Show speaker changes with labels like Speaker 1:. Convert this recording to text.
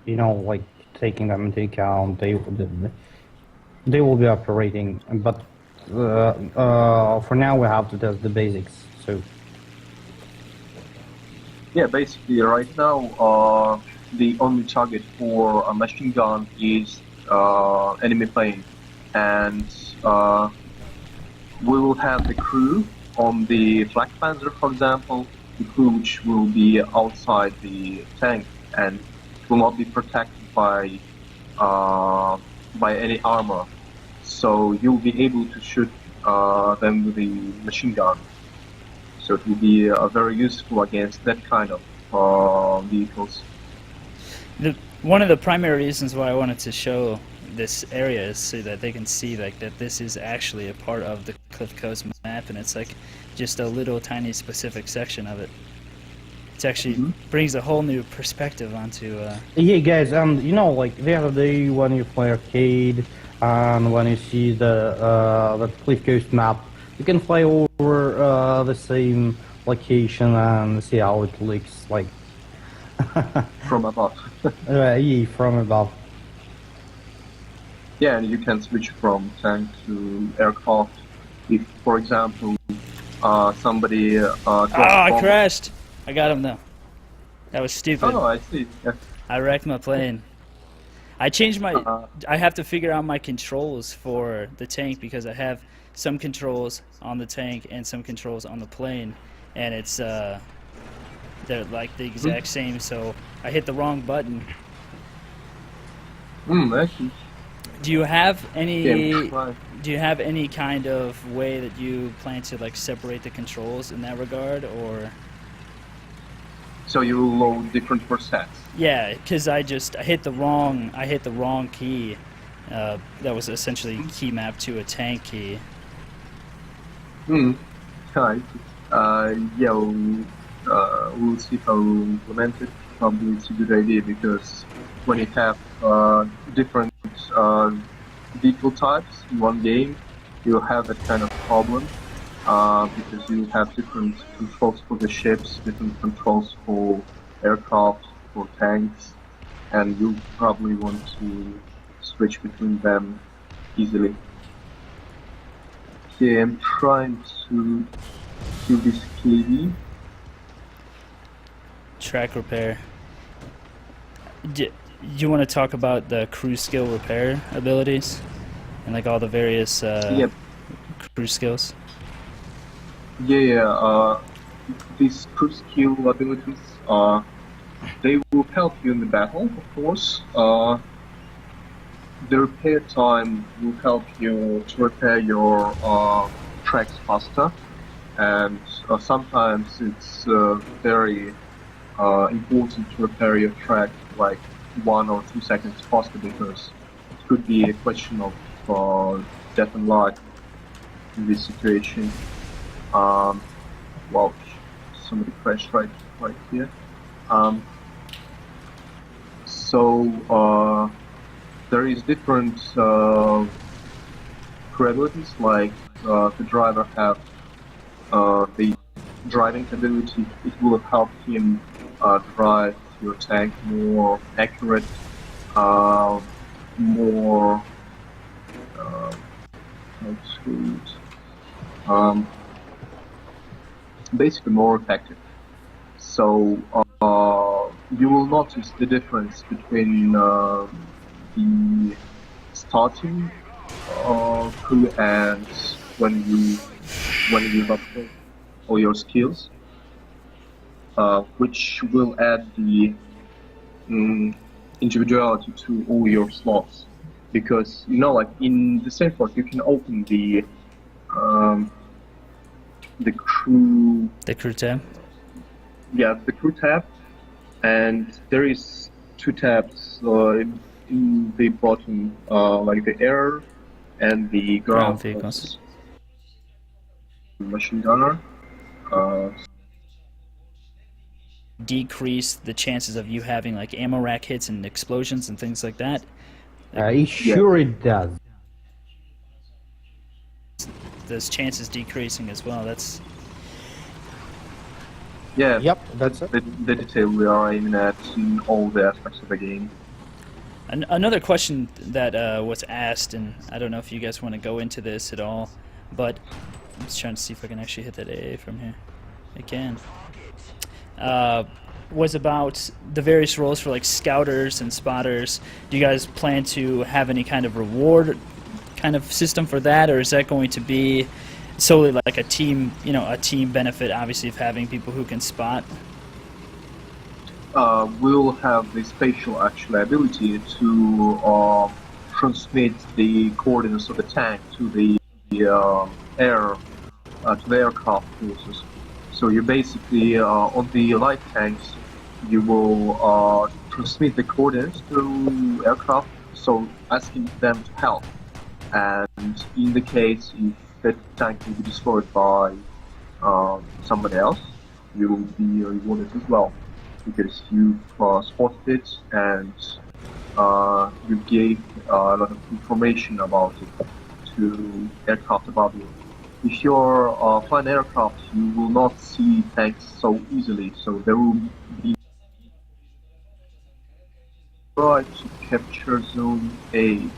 Speaker 1: you know, like taking them into account, they will be operating. But for now, we have to test the basics. So
Speaker 2: Yeah, basically right now, the only target for a machine gun is enemy plane, and we will have the crew on the flak panzer, for example, the crew which will be outside the tank and will not be protected by any armor. So you'll be able to shoot them with the machine gun. So it will be very useful against that kind of vehicles.
Speaker 3: One of the primary reasons why I wanted to show this area is so that they can see like that this is actually a part of the Cliff Coast map, and it's like just a little tiny specific section of it. It actually brings a whole new perspective onto.
Speaker 1: yeah, guys, you know, like the other day when you play arcade and when you see the Cliff Coast map, you can fly over the same location and see how it looks like.
Speaker 2: From above.
Speaker 1: Yeah, from above.
Speaker 2: Yeah, and you can switch from tank to aircraft. If, for example, somebody
Speaker 3: I crashed! I got him though. That was stupid.
Speaker 2: Oh, I see. Yeah.
Speaker 3: I wrecked my plane. I changed my... I have to figure out my controls for the tank because I have some controls on the tank and some controls on the plane. And it's... they're like the exact same, so I hit the wrong button.
Speaker 2: Actually.
Speaker 3: Do you have any...
Speaker 2: Yeah,
Speaker 3: do you have any kind of way that you plan to like separate the controls in that regard, or...
Speaker 2: So you will load different presets.
Speaker 3: Yeah, because I hit the wrong key. That was essentially key mapped to a tank key.
Speaker 2: Right. Yeah, we'll see how we'll implement it. Probably it's a good idea because when you have different vehicle types in one game, you'll have that kind of problem. Because you have different controls for the ships, different controls for aircraft, for tanks, and you probably want to switch between them easily. Okay, I'm trying to do this KD.
Speaker 3: Track repair. Do you want to talk about the crew skill repair abilities and like all the various crew skills?
Speaker 2: Yeah, these crew skill abilities, they will help you in the battle, of course. The repair time will help you to repair your tracks faster, and sometimes it's very important to repair your track like 1 or 2 seconds faster because it could be a question of death and life in this situation. Well, somebody crashed right here. So there is different crew abilities, like the driver have the driving ability. It will help him drive your tank more accurate, more basically more effective. So you will notice the difference between the starting crew and when you upgrade all your skills, which will add the individuality to all your slots. Because you know, like in the same slot, you can open the crew.
Speaker 3: The crew tab.
Speaker 2: Yeah, the crew tab, and there is 2 tabs in the bottom, like the air and the ground
Speaker 3: vehicles.
Speaker 2: Machine gunner.
Speaker 3: Decrease the chances of you having like ammo rack hits and explosions and things like that.
Speaker 1: Sure it does.
Speaker 3: Those chances decreasing as well. That's...
Speaker 2: Yeah.
Speaker 1: Yep, that's it.
Speaker 2: The detail we are aiming at in all the aspects of the game.
Speaker 3: Another question that was asked, and I don't know if you guys want to go into this at all, but I'm just trying to see if I can actually hit that AA from here. I can. Was about the various roles for like scouters and spotters. Do you guys plan to have any kind of reward kind of system for that, or is that going to be solely like a team, a team benefit, obviously, of having people who can spot?
Speaker 2: We'll have the spatial actual ability to transmit the coordinates of the tank to the aircraft forces. So you basically on the light tanks, you will transmit the coordinates to aircraft, so asking them to help. And in the case if that tank will be destroyed by somebody else, you will be rewarded as well, because you spotted it and you gave a lot of information about it to aircraft above you. If you're flying aircraft, you will not see tanks so easily, so there will be right to capture zone A.